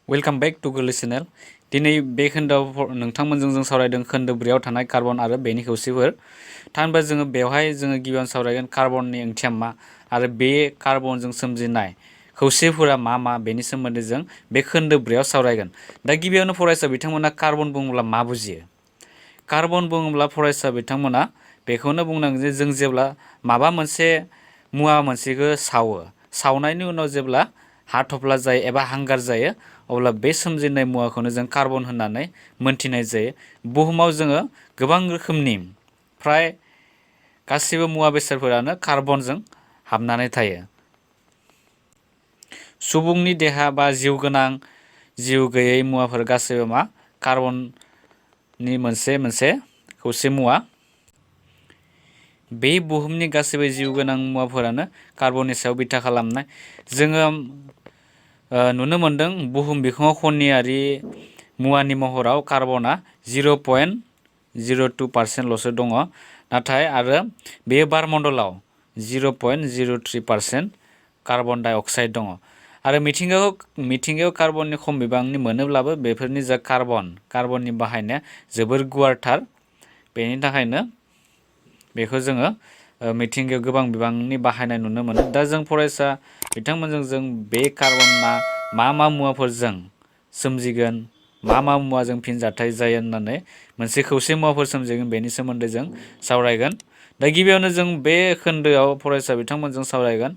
Welcome back to गोरलै channel. दिनै बे खोन्दोआव नोंथांमोनजों जों सावरायदों खोन्दो 4आव थानाय कार्बन आरो बेनि खौसेफोर। थामहिनबा जोङो बेवहाय जोङो गिबियावनो सावरायगोन कार्बननि ओंथिया मा आरो बे कार्बनजों सोमजिनाय खौसेफोरा मा मा बेनि सोमोन्दै जों बे खोन्दो 4आव सावरायगोन। दा गिबियावनो फरायसा बिथांमोना कार्बन बुङोब्ला मा बुजियो? कार्बन बुङोब्ला फरायसा बिथांमोना बेखौनो बुंनांगोन जे जों जेब्ला माबा मोनसे मुवा मोनसेखौ सावनायनि उनाव जेब्ला हाथफ्ला जायो एबा हांगार जायो अब्ला बे सोमजिनाय मुवाखौनो जों कार्बन होननानै मोनथिनाय जायो। बुहुमाव जोङो गोबां रोखोमनि फ्राय गासैबो मुवा बेसादफोरानो कार्बनजों हाबनानै थायो। सुबुंनि देहा बा जिउ गोनां जिउ गैयै मुवाफोर गासैबो मा कार्बननि मोनसे खौसे मुवा। बे बुहुमनि गासैबो जिउ गोनां मुवाफोरानो कार्बननि सायाव बिथा खालामनाय। जोङो नुनो मोनदों बुहुम बिखुङाव खनियारि मुवानि महराव कार्बना 0.02% दङ, नाथाय आरो बे बारमण्डलाव 0.03% कार्बन डाइ अक्साइड दङ। आरो मिथिंगायाव कार्बननि खम बिबांनि मोनोब्लाबो बेफोरनि जा कार्बननि बाहायनाया जोबोर गुवारथार। बेनि थाखायनो बेखौ जोङो मिथिंगायाव गोबां बिबांनि बाहायनाय नुनो मोनो। दा जों फरायसा बिथांमोनजों जों बे कार्बना मा मुवाफोरजों सोमजिगोन, मा मुवाजों फिनजाथाय जायो होननानै मोनसे खौसे मुवाफोर सोमजिगोन बेनि सोमोन्दै जों सावरायगोन। दा गिबियावनो जों बे खोन्दोआव फरायसा बिथांमोनजों सावरायगोन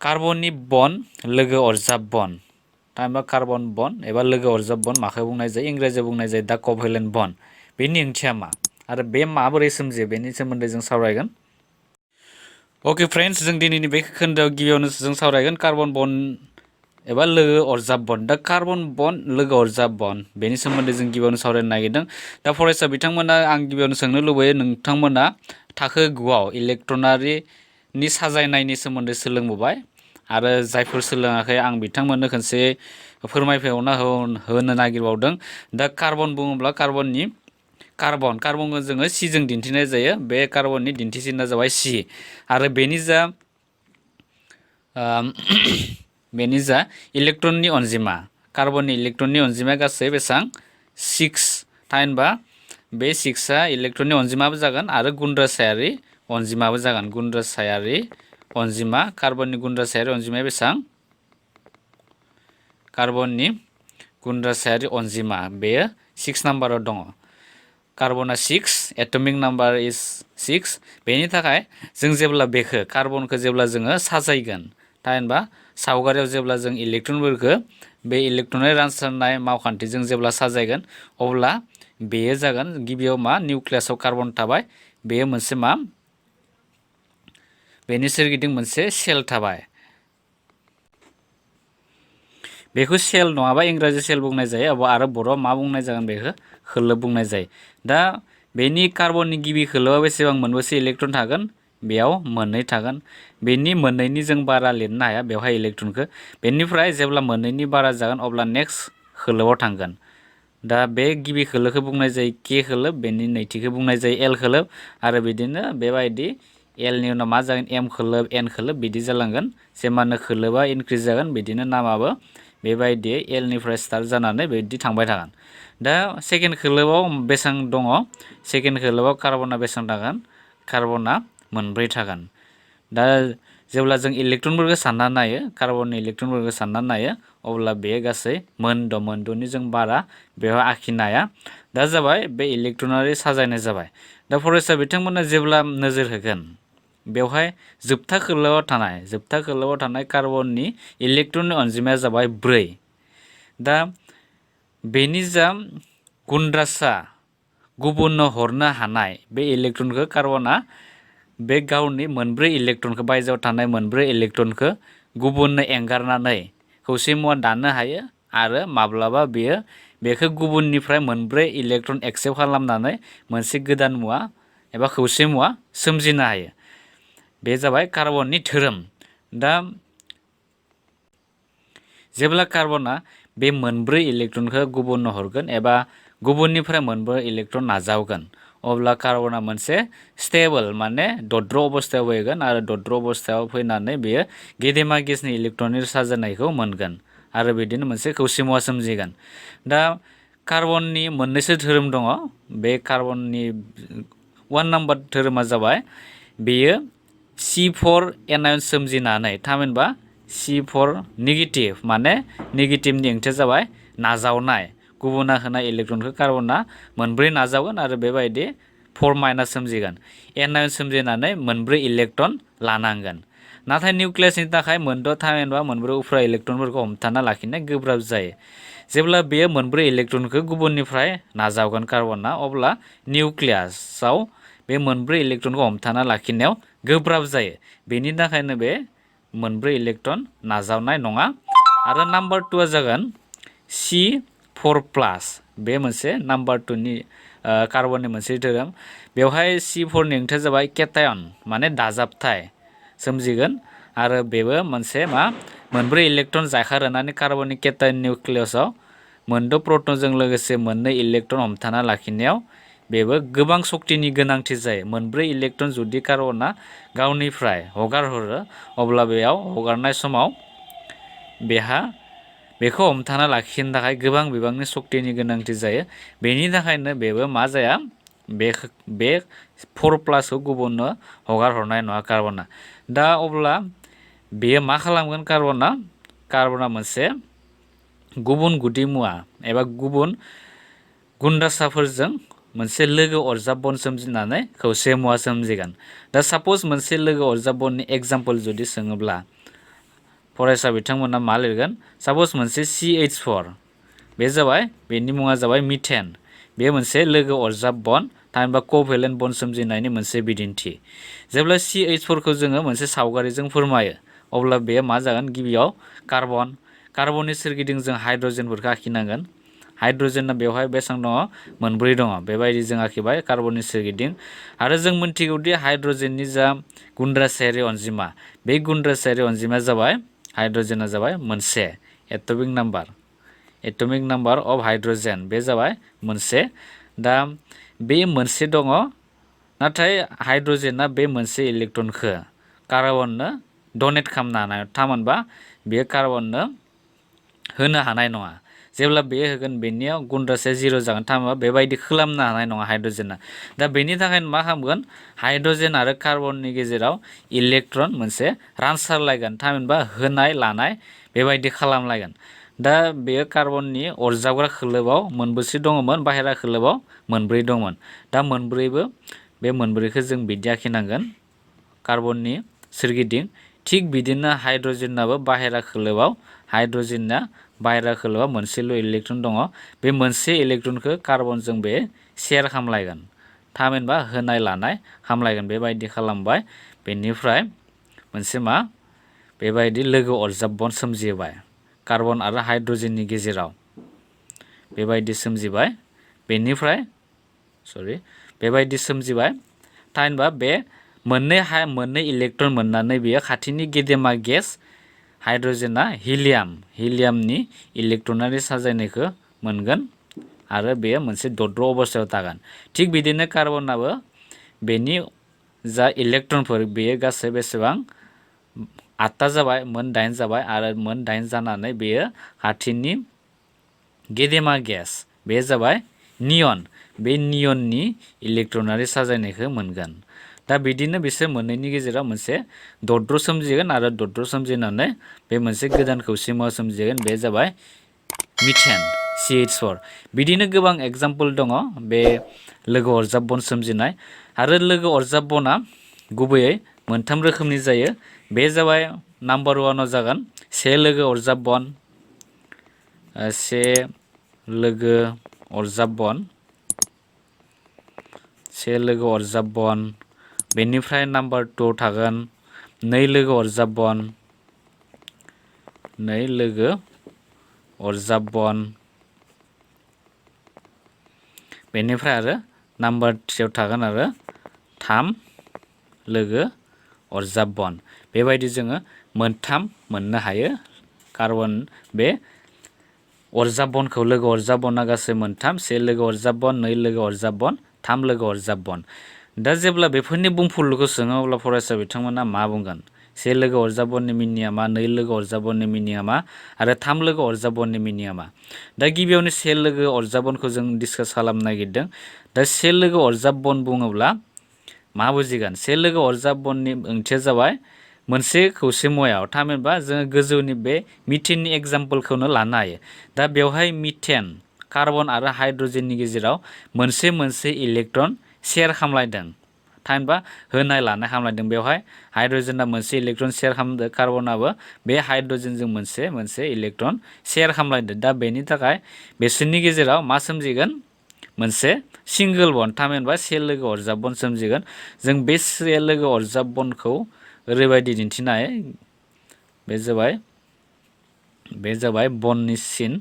कार्बननि बन्ड लोगो अरजाब बन्ड। थामहिनबा कार्बन बन्ड एबा लोगो अरजाब बन्ड माखौ बुंनाय जायो? इंराजियाव बुंनाय जायो दा कभेलेन्ट बन्ड। बेनि ओंथिया मा आरो बे माबोरै सोमजियो बेनि सोमोन्दै जों सावरायगोन। अके फ्रेन्ड्स, जों दिनैनि बे खोन्दोआव गिबियावनो जों सावरायगोन कार्बन बन्ड एबा लोगो अरजाब बन्ड। दा कार्बन बन्ड लोगो अरजाब बन्ड बेनि सोमोन्दै जों गिबियावनो सावरायनो नागिरदों। दा फरायसा बिथांमोना आं गिबियावनो सोंनो लुबैयो नोंथांमोना थाखो 9आव इलेक्ट्रनारिनि साजायनायनि सोमोन्दै सोलोंबोबाय आरो जायफोर सोलोङाखै आं बिथांमोननो खनसे फोरमायफिनना होनो नागिरबावदों। दा कार्बन बुङोब्ला कार्बनखौ जोङो सिजों दिन्थिनाय जायो। बे कार्बननि दिन्थिसिना जाबाय सि आरो बेनि जा इलेक्ट्रननि अनजिमा, कार्बननि इलेक्ट्रननि अनजिमाया गासै बेसेबां? 6। थामहिनबा बे 6आ इलेक्ट्रननि अनजिमाबो जागोन आरो गुन्द्रासायारि अनजिमाबो जागोन। गुन्द्रासायारि अनजिमा, कार्बननि गुन्द्रासायारि अनजिमाया बेसेबां? कार्बननि गुन्द्रासायारि अनजिमा बेयो 6 नाम्बाराव दङ। कार्बना 6, एटमिक नाम्बार इज 6। बेनि थाखाय जों जेब्ला बेखौ कार्बनखौ जेब्ला जोङो साजायगोन, थामहिनबा सावगारियाव जेब्ला जों इलेक्ट्रनफोरखौ बे इलेक्ट्रनारि रानसारनाय मावखान्थिजों जेब्ला साजायगोन अब्ला बेयो जागोन गिबियाव मा निउक्लियासआव कार्बन थाबाय, बेयो मोनसे मा बेनि सोरगिदिं मोनसे सेल थाबाय। बेखौ सेल नङाबा इंराजि सेल बुंनाय जायो आरो बर'आव मा बुंनाय जागोन? बेखौ खोलोब बुंनाय जायो। दा बेनि कार्बननि गिबि खोलोबआव बेसेबां मोनबेसे इलेक्ट्रन थागोन? बेयाव मोननै थागोन। बेनि मोननैनि जों बारा लिरनो हाया बेवहाय इलेक्ट्रनखौ। बेनिफ्राय जेब्ला मोननैनि बारा जागोन अब्ला नेक्स्ट खोलोबाव थांगोन। दा बे गिबि खोलोबखौ बुंनाय जायो के खोलोब, बेनि नैथिखौ बुंनाय जायो एल खोलोब आरो बिदिनो बेबायदि एलनि उनाव मा जागोन? एम खोलोब, एन खोलोब बिदि जालांगोन। जेमानो खोलोबा इनक्रिज जागोन बिदिनो नामाबो बेबायदियै एलनिफ्राय स्टार्ट जानानै बिदि थांबाय थागोन। दा सेकेन्ड खोलोबाव बेसेबां दङ? सेकेन्ड खोलोबाव कार्बना बेसेबां थागोन? कार्बना मोनब्रै थागोन। दा जेब्ला जों इलेक्ट्रनफोरखौ सानना नायो, कार्बननि इलेक्ट्रनफोरखौ सानना नायो अब्ला बेयो गासै मोनद'नि जों बारा बेयाव आखिनो हाया। दा जाबाय बे इलेक्ट्रनारि साजायनाय जाबाय। दा फरायसा बिथांमोना जेब्ला नोजोर होगोन बेवहाय जोबथा खोलोबाव थानाय कार्बननि इलेक्ट्रननि अनजिमाया जाबाय 4। दा बेनि जा गुन्द्रासा गुबुननो हरनो हानाय बे इलेक्ट्रनखौ कार्बना बे गावनि मोनब्रै इलेक्ट्रनखौ बायजोआव थानाय मोनब्रै इलेक्ट्रनखौ गुबुननो एंगारनानै खौसे मुवा दानो हायो आरो माब्लाबा बेखौ गुबुननिफ्राय मोनब्रै इलेक्ट्रन एक्सेप्ट खालामनानै मोनसे गोदान मुवा एबा खौसे मुवा सोमजिनो हायो। बे जाबाय कार्बननि धोरोम। दा जेब्ला कार्बना बे मोनब्रै इलेक्ट्रनखौ गुबुननो हरगोन एबा गुबुननिफ्राय मोनब्रै इलेक्ट्रन नाजावगोन अब्ला कार्बना मोनसे स्टेबल माने दद्र अबस्थायाव फैगोन आरो दद्र अबस्थायाव फैनानै बेयो गेदेमा गेसनि इलेक्ट्रननि साजायनायखौ मोनगोन आरो बिदिनो मोनसे खौसे मुवा सोमजिगोन। दा कार्बननि मोननैसो धोरोम दङ। बे कार्बननि 1 नाम्बार धोरोमा जाबाय बेयो C4 एनायन सोमजिनानै थामहिनबा C4 नेगेटिभ माने नेगेटिभनि ओंथिया जाबाय नाजावनाय गुबुना होनाय इलेक्ट्रनखौ कार्बना मोनब्रै नाजावगोन आरो बेबायदि 4 माइनास सोमजिगोन एनायन सोमजिनानै मोनब्रै इलेक्ट्रन लानांगोन। नाथाय निउक्लियासनि थाखाय मोनद' थामहिनबा मोनब्रै उफ्रा इलेक्ट्रनफोरखौ हमथाना लाखिनाय गोब्राब जायो। जेब्ला बेयो मोनब्रै इलेक्ट्रनखौ गुबुननिफ्राय नाजावगोन कार्बना अब्ला निउक्लियासआव बे मोनब्रै इलेक्ट्रनखौ हमथाना लाखिनायाव गोब्राब जायो। बेनि थाखायनो बे मोनब्रै इलेक्ट्रन नाजावनाय नङा। आरो नाम्बार 2आ जागोन C4+। बे मोनसे नाम्बार 2नि कार्बननि मोनसे धोरोम। बेवहाय C4नि ओंथिया जाबाय केटायन माने दाजाबथाय सोमजिगोन आरो बेबो मोनसे मोनब्रै इलेक्ट्रन जायखारहोनानै कार्बननि केटायन निउक्लियासआव मोनद' प्रोटनजों लोगोसे मोननै इलेक्ट्रन हमथाना लाखिनायाव बेबो गोबां शक्तिनि गोनांथि जायो। मोनब्रै इलेक्ट्रन जुदि कार्बना गावनिफ्राय हगारहरो अब्ला बेयाव हगारनाय समाव बेखौ हमथाना लाखिनो थाखाय गोबां बिबांनि शक्तिनि गोनांथि जायो। बेनि थाखायनो बेबो मा जाया बे 4+खौ गुबुननो हगार हरनाय नङा कार्बना। दा अब्ला बेयो मा खालामगोन कार्बना मोनसे गुबुन गुदि मुवा एबा गुबुन गुन्दासाफोरजों मोनसे लोगो अरजाब बन्ड सोमजिनानै खौसे मुवा सोमजिगोन। दा साप'ज मोनसे लोगो अरजाब बन्डनि एग्जाम्पल जुदि सोङोब्ला फरायसा बिथांमोना मा लिरगोन? साप'ज मोनसे CH4 बे जाबाय बेनि मुङा जाबाय मिथेन। बे मोनसे लोगो अरजाब बन्ड थामहिनबा क'भेलेन्ट बन्ड सोमजिनायनि मोनसे बिदिन्थि। जेब्ला CH4खौ जोङो मोनसे सावगारिजों फोरमायो अब्ला बेयो मा जागोन? गिबियाव कार्बननि सोरगिदिं जों हाइड्रजेनफोरखौ आखिनांगोन। हाइड्रजेना बेवहाय बेसेबां दङ? मोनब्रै दङ। बेबायदि जों आखिबाय कार्बननि सोरगिदिं। आरो जों मिन्थिगौदि हाइड्रजेननि जा गुन्द्रासायारि अनजिमा बे गुन्द्रासायारि अनजिमाया जाबाय हाइड्रजेना जाबाय मोनसे एटमिक नाम्बार अफ हाइड्रजेन बे जाबाय मोनसे। दा बे मोनसे दङ नाथाय हाइड्रजेना बे मोनसे इलेक्ट्रनखौ कार्बननो डनेट खालामनो हानाय थामहिनबा बेयो कार्बननो होनो हानाय नङा। जेब्ला बेयो होगोन बेनियाव गुन्द्रासाया 0 जागोन थामहिनबा बेबायदि खालामनो हानाय नङा हाइड्रजेना। दा बेनि थाखायनो मा खालामगोन? हाइड्रजेन आरो कार्बननि गेजेराव इलेक्ट्रन मोनसे रानसारलायगोन थामहिनबा होनाय लानाय बेबायदि खालामलायगोन। दा बेयो कार्बननि अरजाबग्रा खोलोबाव मोनबेसे दङमोन? बाहेरा खोलोबाव मोनब्रै दंमोन। दा बे मोनब्रैखौ जों बिदि आखिनांगोन कार्बननि सोरगिदिं। थिग बिदिनो हाइड्रजेनाबो बाहेरा खोलोबाव मोनसेल' इलेक्ट्रन दङ। बे मोनसे इलेक्ट्रनखौ कार्बनजों बे शेयार खालामलायगोन थामहिनबा होनाय लानाय खालामलायगोन। बेबायदि खालामबाय बेनिफ्राय मोनसे बेबायदि लोगो अरजाब बन्ड सोमजिबाय कार्बन आरो हाइड्रजेननि गेजेराव बेबायदि सोमजिबाय। बेबायदि सोमजिबाय थामहिनबा बे मोननै इलेक्ट्रन मोननानै बेयो खाथिनि गेदेमा गेस हाइड्रजेना हिलियामनि इलेक्ट्रनारि साजायनायखौ मोनगोन आरो बेयो मोनसे दद्र अबस्थायाव थागोन। थिग बिदिनो कार्बनाबो बेनि जा इलेक्ट्रनफोर बेयो गासै बेसेबां? 8टा जाबाय, मोन 8 जाबाय आरो मोन 8 जानानै बेयो खाथिनि गेदेमा गेस बे जाबाय नियन। बे नियननि इलेक्ट्रनारि साजायनायखौ मोनगोन। दा बिदिनो बिसोर मोननैनि गेजेराव मोनसे दद्र सोमजिगोन आरो दद्र सोमजिनानै बे मोनसे गोदान खौसे मुवा सोमजिगोन। बे जाबाय मिथेन CH4। बिदिनो गोबां एग्जाम्पल दङ बे लोगो अरजाब बन्ड सोमजिनाय। आरो लोगो अरजाब बन्डआ गुबैयै मोनथाम रोखोमनि जायो। बे जाबाय नाम्बार 1आव जागोन से लोगो अरजाब बन्ड बेनिफ्राय नाम्बार 2 थागोन 2 लोगो अरजाब बन्ड बेनिफ्राय आरो नाम्बार 3आव थागोन आरो 3 लोगो अरजाब बन्ड। बेबायदि जोङो मोनथाम मोननो हायो। कार्बन बे अरजाब बन्डखौ लोगो अरजाब बन्डआ गासै मोनथाम। 1 लोगो अरजाब बन्ड, 2 लोगो अरजाब बन्ड, 3 लोगो अरजाब बन्ड। दा जेब्ला बेफोरनि बुंफुरलुखौ सोङो अब्ला फरायसा बिथांमोना मा बुंगोन? से लोगो अरजाब बननि मिनिङा मा, नै लोगो अरजाब बननि मिनिङा मा आरो थाम लोगो अरजाब बननि मिनिङा मा। दा गिबियावनो से लोगो अरजाब बनखौ जों डिसकास खालामनो नागिरदों। दा से लोगो अरजाब बन बुङोब्ला मा बुजिगोन? से लोगो अरजाब बननि ओंथिया जाबाय मोनसे खौसे मुवायाव, थामहिनबा जोङो गोजौनि बे मिथेननि एग्जाम्पलखौनो लानो हायो। दा बेवहाय मिथेन, कार्बन आरो हाइड्रजेननि गेजेराव मोनसे इलेक्ट्रन शेयार खालामलायदों, थामहिनबा होनाय लानाय खालामलायदों। बेवहाय हाइड्रजेना मोनसे इलेक्ट्रन शेयार खालामदों, कार्बनाबो बे हाइड्रजेनजों मोनसे इलेक्ट्रन शेयार खालामलायदों। दा बेनि थाखाय बिसोरनि गेजेराव मा सोमजिगोन? मोनसे सिंगोल बन्ड, थामहिनबा से लोगो अरजाब बन सोमजिगोन। जों बे से लोगो अरजाब बनखौ ओरैबायदि दिन्थिनो हायो, बे जाबाय बननि सिन,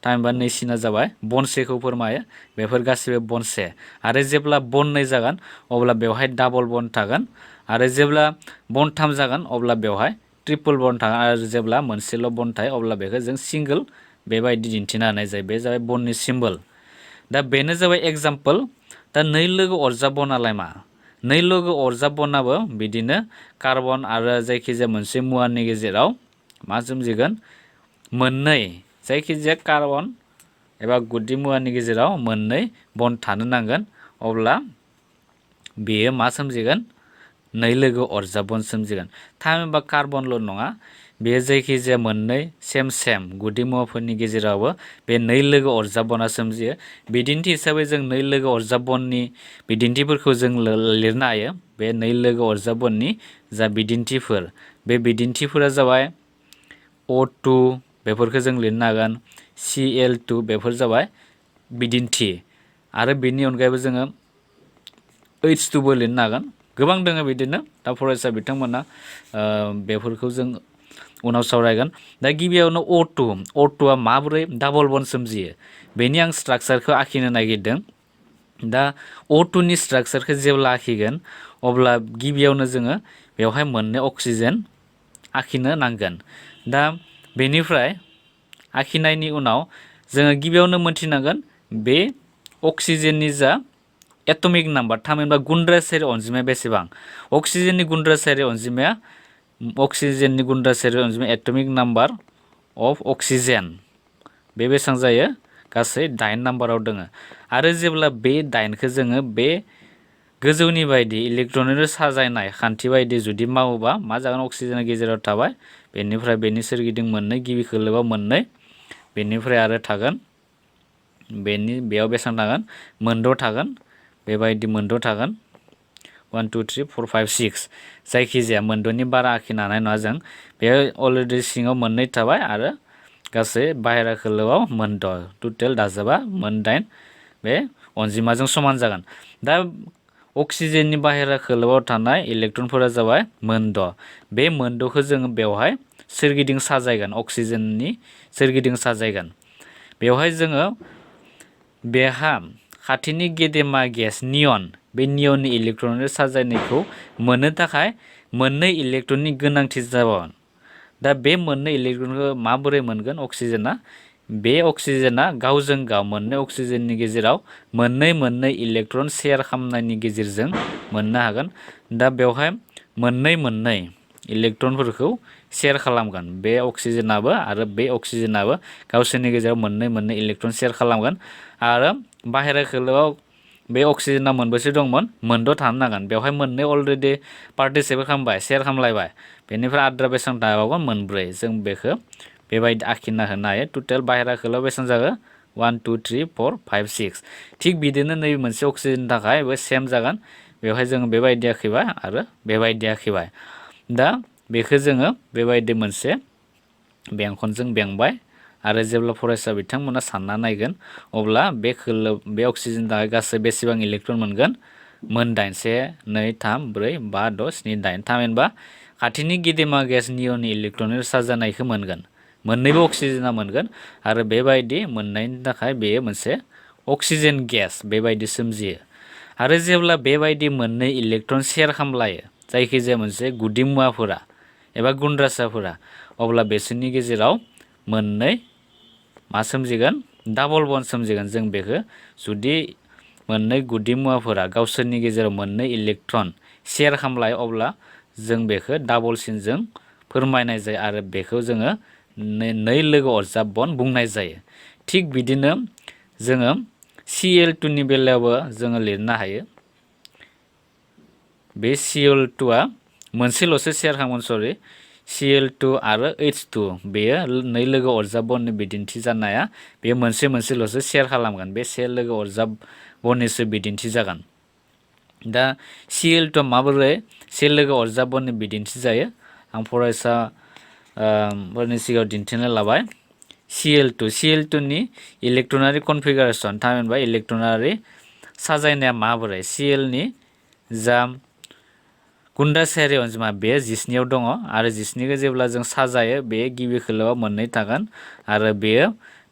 थामहिनबा नै सिना जाबाय बनसेखौ फोरमायो। बेफोर गासिबो बनसे। आरो जेब्ला बननै जागोन अब्ला बेवहाय डाबल बन्ड थागोन, आरो जेब्ला बनथाम जागोन अब्ला बेवहाय ट्रिपल बन्ड थागोन, आरो जेब्ला मोनसेल' बन्ड थायो अब्ला बेखौ जों सिंगोल बेबायदि दिन्थिनो हानाय जायो। बे जाबाय बननि सिम्बल। दा बेनो जाबाय एग्जाम्पल। दा नै लोगो अरजाब बनालाय मा? नै लोगो अरजाब बनाबो बिदिनो कार्बन आरो जायखिजाया मोनसे मुवानि गेजेराव मा सोमजिगोन? मोननै, जायखिजाया कार्बन एबा गुदि मुवानि गेजेराव मोननै बन्ड थानो नांगोन, अब्ला बेयो मा सोमजिगोन? नै लोगो अरजाब बन सोमजिगोन। थामहिनबा कार्बनल' नङा, बेयो जायखिजाया मोननै सेम गुदि मुवाफोरनि गेजेरावबो बे नै लोगो अरजाब बना सोमजियो। बिदिन्थि हिसाबै जों नै लोगो अरजाब बननि बिदिन्थिफोरखौ जों लिरनो हायो। बे नै लोगो अरजाब बननि जा बिदिन्थिफोर, बे बिदिन्थिफोरा जाबाय O2, बेफोरखौ जों लिरनो हागोन, Cl2, बेफोर जाबाय बिदिन्थि। आरो बेनि अनगायैबो जोङो H2बो लिरनो हागोन। गोबां दङ बिदिनो। दा फरायसा बिथांमोना बेफोरखौ जों उनाव सावरायगोन। दा गिबियावनो O2आ माबोरै डाबल बन्ड सोमजियो बेनि आं स्ट्राक्चारखौ आखिनो नागिरदों। दा O2नि स्ट्राक्चारखौ जेब्ला आखिगोन अब्ला गिबियावनो जोङो बेवहाय मोननै अक्सिजेन आखिनो नांगोन। दा बेनिफ्राय आखिनायनि उनाव जोङो गिबियावनो मोनथिनांगोन बे अक्सिजेननि जा एटमिक नाम्बार, थामहिनबा गुन्द्रासायारि अनजिमाया बेसेबां। अक्सिजेननि गुन्द्रासायारि अनजिमाया एटमिक नाम्बार अफ अक्सिजेन, बे बेसेबां जायो? गासै 8 नाम्बाराव दङ। आरो जेब्ला बे 8खौ जोङो बे गोजौनि बायदि इलेक्ट्रनजों साजायनाय खान्थि बायदि जुदि मावोबा मा जागोन? अक्सिजेननि गेजेराव थाबाय, बेनिफ्राय बेनि सोरगिदिं मोननै, गिबि खोलोबाव मोननै, बेनिफ्राय आरो थागोन बेयाव बेसेबां थागोन? मोनद' थागोन। बेबायदि मोनद' थागोन। 1 2 3 4 5 6, जायखिजाया मोनद'नि बारा आखिनो हानाय नङा जों। बेयो अलरेडि सिङाव मोननै थाबाय आरो गासै बाहेरा खोलोआव मोनद', टटेल दाजाबा मोन8 बे अनजिमाजों समान जागोन। दा अक्सिजेननि बाहेरा खोलोआव थानाय इलेक्ट्रनफोरा जाबाय मोनद'। बे मोनद'खौ जोङो बेवहाय सोरगिदिं साजायगोन, अक्सिजेननि सोरगिदिं साजायगोन। बेवहाय जोङो बेहा खाथिनि गेदेमा गेस नियन, बे नियननि इलेक्ट्रननि साजायनायखौ मोननो थाखाय मोननै इलेक्ट्रननि गोनांथि जागोन। दा बे मोननै इलेक्ट्रनखौ माबोरै मोनगोन अक्सिजेना? बे अक्सिजेना गावजों गाव मोननै अक्सिजेननि गेजेराव मोननै इलेक्ट्रन शेयार खालामनायनि गेजेरजों मोननो हागोन। दा बेवहाय मोननै इलेक्ट्रनफोरखौ शेयार खालामगोन। बे अक्सिजेनाबो आरो बे अक्सिजेनाबो गावसोरनि गेजेराव मोननै इलेक्ट्रन शेयार खालामगोन। आरो बाहेरा खोलोआव बे अक्सिजेना मोनबेसे दंमोन? मोनद' थानो नांगोन। बेवहाय मोननै अलरेडि पार्टिसिपेट खालामबाय, शेयार खालामलायबाय। बेनिफ्राय आद्रा बेसेबां थाबावगोन? मोनब्रै। जों बेखौ बेबायदि आखिना होनो हायो। टटेल बाहेरा खोलोआव बेसेबां जागोन? 1 2 3 4 5 6। थिग बिदिनो नैबे मोनसे अक्सिजेननि थाखायबो सेम जागोन। बेवहाय जोङो बेबायदि आखिबाय आरो बेबायदि आखिबाय। दा बेखौ जोङो बेबायदि मोनसे बेंखनजों बेंबाय। आरो जेब्ला फरायसा बिथांमोना सानना नायगोन अब्ला बे अक्सिजेननि थाखाय गासै बेसेबां इलेक्ट्रन मोनगोन? मोन8, 1 2 3 4 5 6 7 8, थामहिनबा खाथिनि गेदेमा गेस नियननि इलेक्ट्रननि साजायनायखौ मोनगोन। मोननैबो अक्सिजेना मोनगोन। आरो बेबायदि मोननायनि थाखाय बेयो मोनसे अक्सिजेन गेस बेबायदि सोमजियो। आरो जेब्ला बेबायदि मोननै इलेक्ट्रन शेयार खालामलायो जायखिजाया मोनसे गुदि मुवाफोरा एबा गुन्द्रासाफोरा, अब्ला बिसोरनि गेजेराव मोननै मा सोमजिगोन? Double bond सोमजिगोन। जों बेखौ जुदि मोननै गुदि मुवाफोरा गावसोरनि गेजेराव मोननै इलेक्ट्रन शेयार खालामलायो अब्ला जों बेखौ डाबल सिनजों फोरमायनाय जायो आरो बेखौ जोङो नै लोगो अरजाब बन बुंनाय जायो। थिग बिदिनो जोङो Cl2 नि बेलायावबो जोङो लिरनो हायो। बे Cl2 आ मोनसेल'सो शेयार खालामगोन सरि Cl2 आरो H2 बेयो नै लोगो अरजाब बननि बिदिन्थि जानाया बे मोनसेल'सो शेयार खालामगोन बे से लोगो अरजाब बननिसो बिदिन्थि जागोन। दा Cl2 माबोरै से लोगो अरजाब बननि बिदिन्थि जायो आं फरायसा फोरनि सिगाङाव दिन्थिनो लाबाय। Cl2 नि इलेक्ट्रनारि कनफिगारेशन थामहिनबा इलेक्ट्रनारि साजायनाया माबोरै Cl नि जा गुन्दासायारि अनजिमा बे 17 दङ आरो 17खौ जेब्ला जों साजायो बे गिबि खोलोबआव मोननै थागोन आरो बेयो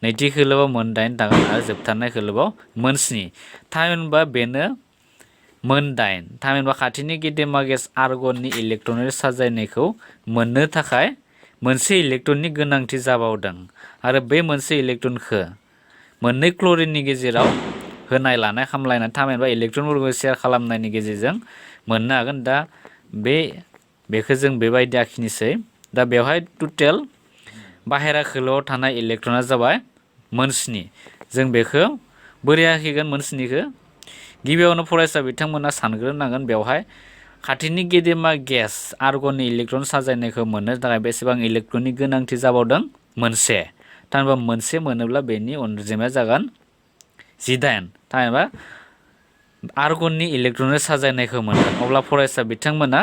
नैथि खोलोबआव मोन 8 थागोन आरो जोबथारनाय खोलोबआव मोन 7 थामहिनबा बेनो मोन 8 थामहिनबा खाथिनि गेदेमा गेस आर्गननि इलेक्ट्रनारि साजायनायखौ मोननो थाखाय मोनसे इलेक्ट्रननि गोनांथि जाबावदों आरो बे मोनसे इलेक्ट्रनखौ मोननै क्ल'रिननि गेजेराव होनाय लानाय खामलायनाय थामहिनबा इलेक्ट्रनफोरखौ शेयार खालामनायनि गेजेरजों मोननो हागोन। दा बेखौ जों बेबायदि आखिनोसै। दा बेवहाय टटेल बाहेरा खोलोआव थानाय इलेक्ट्रना जाबाय मोन 7 जों बेखौ बोरै आखिगोन मोन 7खौ गिबियावनो फरायसा बिथांमोना सानग्रोनांगोन बेवहाय खाथिनि गेदेमा गेस आर्गननि इलेक्ट्रन साजायनायखौ मोननो थाखाय बेसेबां इलेक्ट्रननि गोनांथि जाबावदों मोनसे थामहिनबा मोनसे मोनोब्ला बेनि अनजिमाया जागोन 18 थामहिनबा आर्गननि इलेक्ट्रननि साजायनायखौ मोनगोन। अब्ला फरायसा बिथांमोना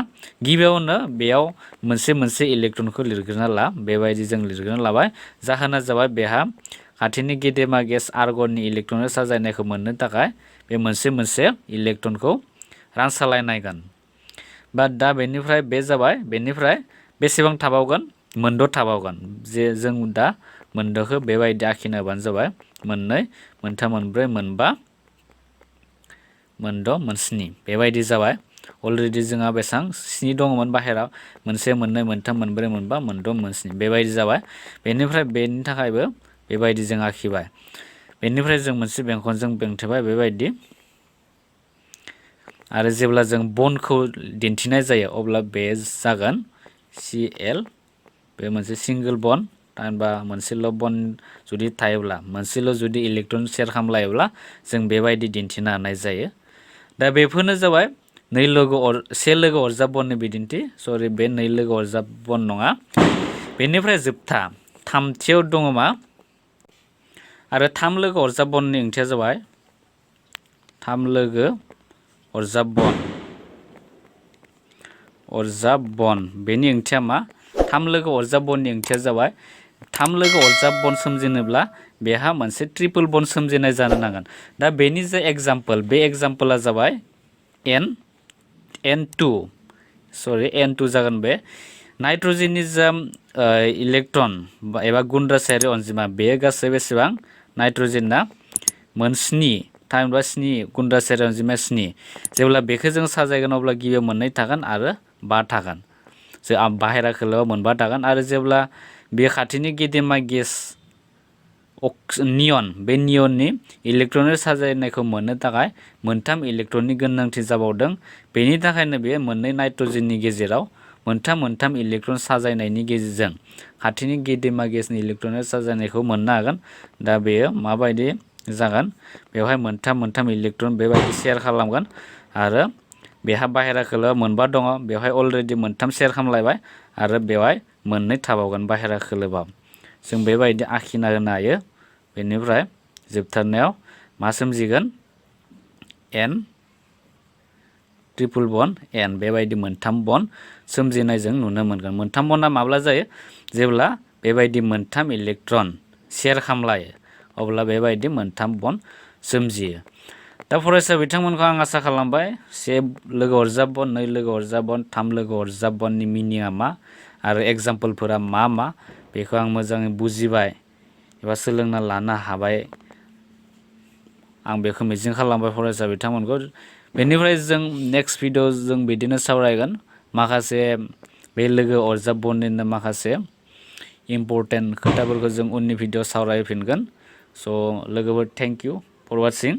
गिबियावनो बेयाव मोनसे इलेक्ट्रनखौ लिरग्रोना ला बेबायदि जों लिरग्रोना लाबाय। जाहोना जाबाय बेहा खाथिनि गेदेमा गेस आर्गननि इलेक्ट्रननि साजायनायखौ मोननो थाखाय बे मोनसे इलेक्ट्रनखौ रानसालायनांगोन। दा बेनिफ्राय बे जाबाय बेनिफ्राय बेसेबां थाबावगोन मोन 6 थाबावगोन जे जों दा मोन 6खौ बेबायदि आखिना होबानो जाबाय मोन 2 मोन 3 मोन 4 मोन 5 मोन 6 मोन 7 बेबायदि जाबाय। अलरेडि जोंहा बेसां 7 दङमोन बाहेराव मोनसे मोन 2 मोन 3 मोन 4 मोन 5 मोन 6 मोन 7 बेबायदि जाबाय। बेनिफ्राय बेनि थाखायबो बेबायदि जों आखिबाय। बेनिफ्राय जों मोनसे बेंखनजों बेंथेबाय बेबायदि आरो जेब्ला जों बनखौ दिन्थिनाय जायो अब्ला बे जागोन Cl बे मोनसे सिंगल बन थामहिनबा मोनसेल' बन जुदि थायोब्ला मोनसेल' जुदि इलेक्ट्रन शेयार खालामलायोब्ला जों बेबायदि दिन्थिनो हानाय जायो। दा बेफोरनो जाबाय से लोगो अरजाब बननि बिदिन्थि सरि बे नै लोगो अरजाब बन नङा। बेनिफ्राय जोबथा थामथियाव दङ मा आरो 3 लोगो अरजाब बननि ओंथिया जाबाय 3 लोगो अरजाब बन बेनि ओंथिया मा 3 लोगो अरजाब बननि ओंथिया जाबाय 3 लोगो अरजाब बन सोमजिनोब्ला बेहा मोनसे ट्रिपल बन सोमजिनाय जानो नांगोन। दा बेनि जे एग्जाम्पल बे एग्जाम्पला जाबाय N2 जागोन बे नाइट्रजेननि जा इलेक्ट्रन एबा गुन्दासायारि अनजिमा बेयो गासै बेसेबां नाइट्रजेनना मोन 7 थामहिनबा 7 गुन्दासायारि अनजिमाया 7 जेब्ला बेखौ जों साजायगोन अब्ला गिबियाव मोननै थागोन आरो 5 थागोन जों बाहेरा खोलोआव मोन 5 थागोन आरो जेब्ला बे खाथिनि गेदेमा गेस नियन बे नियननि इलेक्ट्रननि साजायनायखौ मोननो थाखाय मोन 3 इलेक्ट्रननि गोनांथि जाबावदों। बेनि थाखायनो बे मोननै नाइट्रजेननि गेजेराव मोन 3 इलेक्ट्रन साजायनायनि गेजेरजों खाथिनि गेदेमा गेसनि इलेक्ट्रननि साजायनायखौ मोननो हागोन। दा बेयो माबायदि जागोन बेवहाय मोन 3 इलेक्ट्रन बेबायदि शेयार खालामगोन आरो बेहा बाहेरा खोलोआव मोन 5 दङ बेवहाय अलरेडि मोन 3 शेयार खालामलायबाय आरो बेवहाय मोननै थाबावगोन बाहेरा खोलोआव जों बेबायदि आखिना होनो हायो। बेनिफ्राय जोबथारनायाव मा सोमजिगोन N ट्रिपल बन N बेबायदि मोन 3 बन सोमजिनाय जों नुनो मोनगोन। मोन 3 बना माब्ला जायो जेब्ला बेबायदि मोन 3 इलेक्ट्रन शेयार खालामलायो अब्ला बेबायदि मोन 3 बन सोमजियो। दा फरायसा बिथांमोनखौ आं आसा खालामबाय 1 लोगो अरजाब बन 2 लोगो अरजाब बन 3 लोगो अरजाब बननि मिनिङा मा आरो एग्जाम्पलफोरा मा बेखौ आं मोजाङै बुजिबाय एबा सोलोंना लानो हाबाय आं बेखौ मिजिं खालामबाय फरायसा बिथांमोनखौ। बेनिफ्राय जों नेक्स्ट भिडिअ जों बिदिनो सावरायगोन माखासे बे लोगो अरजाब बननिनो माखासे इम्परटेन्ट खोथाफोरखौ जों उननि भिडिअ सावरायफिनगोन। स' लोगोफोर थेंक इउ फर वाचिं।